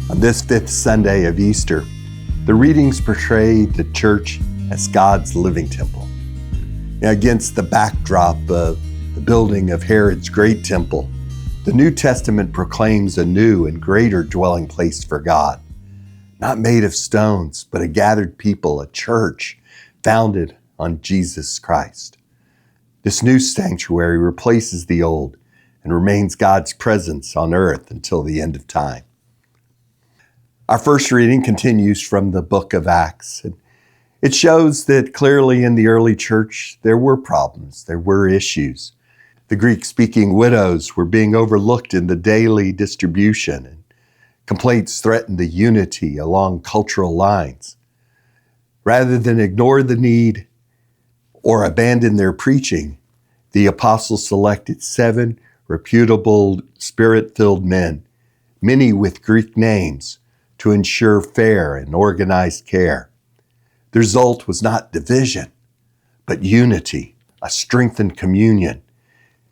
On this fifth Sunday of Easter, the readings portray the church as God's living temple. Against the backdrop of the building of Herod's great temple, the New Testament proclaims a new and greater dwelling place for God, not made of stones, but a gathered people, a church founded on Jesus Christ. This new sanctuary replaces the old and remains God's presence on earth until the end of time. Our first reading continues from the book of Acts. And it shows that clearly in the early church, there were problems, there were issues. The Greek-speaking widows were being overlooked in the daily distribution, and complaints threatened the unity along cultural lines. Rather than ignore the need or abandon their preaching, the apostles selected 7 reputable, spirit-filled men, many with Greek names, to ensure fair and organized care. The result was not division, but unity, a strengthened communion.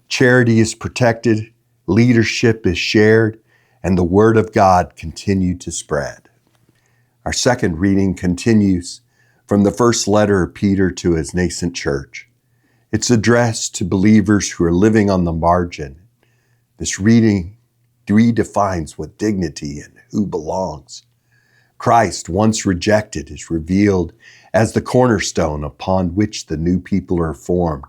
Charity is protected, leadership is shared, and the word of God continued to spread. Our second reading continues from the first letter of Peter to his nascent church. It's addressed to believers who are living on the margin. This reading redefines what dignity and who belongs. Christ, once rejected, is revealed as the cornerstone upon which the new people are formed.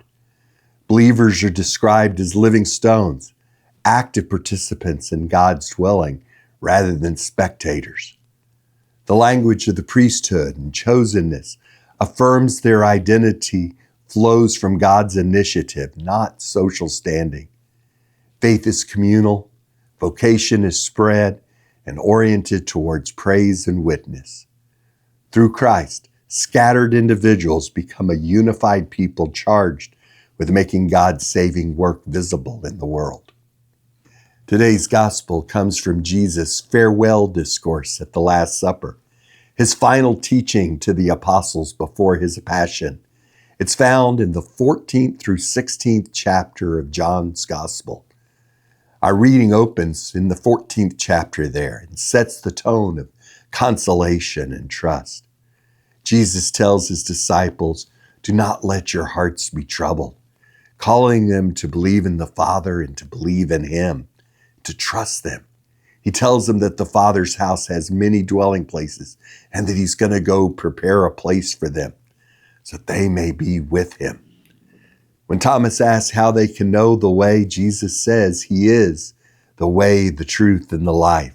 Believers are described as living stones, active participants in God's dwelling rather than spectators. The language of the priesthood and chosenness affirms their identity flows from God's initiative, not social standing. Faith is communal, vocation is spread, and oriented towards praise and witness. Through Christ, scattered individuals become a unified people charged with making God's saving work visible in the world. Today's gospel comes from Jesus' farewell discourse at the Last Supper, his final teaching to the apostles before his passion. It's found in the 14th through 16th chapter of John's gospel. Our reading opens in the 14th chapter there and sets the tone of consolation and trust. Jesus tells his disciples, "Do not let your hearts be troubled," calling them to believe in the Father and to believe in him, to trust them. He tells them that the Father's house has many dwelling places and that he's going to go prepare a place for them so that they may be with him. When Thomas asks how they can know the way, Jesus says he is the way, the truth, and the life.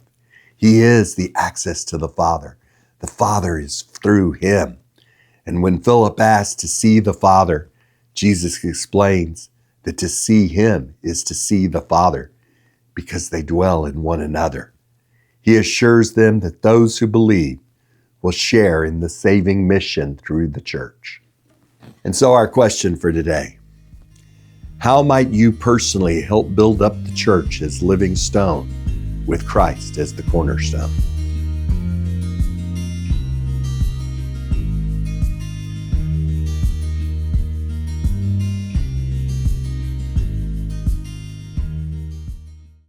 He is the access to the Father. The Father is through him. And when Philip asks to see the Father, Jesus explains that to see him is to see the Father because they dwell in one another. He assures them that those who believe will share in the saving mission through the church. And so our question for today: how might you personally help build up the church as living stone with Christ as the cornerstone?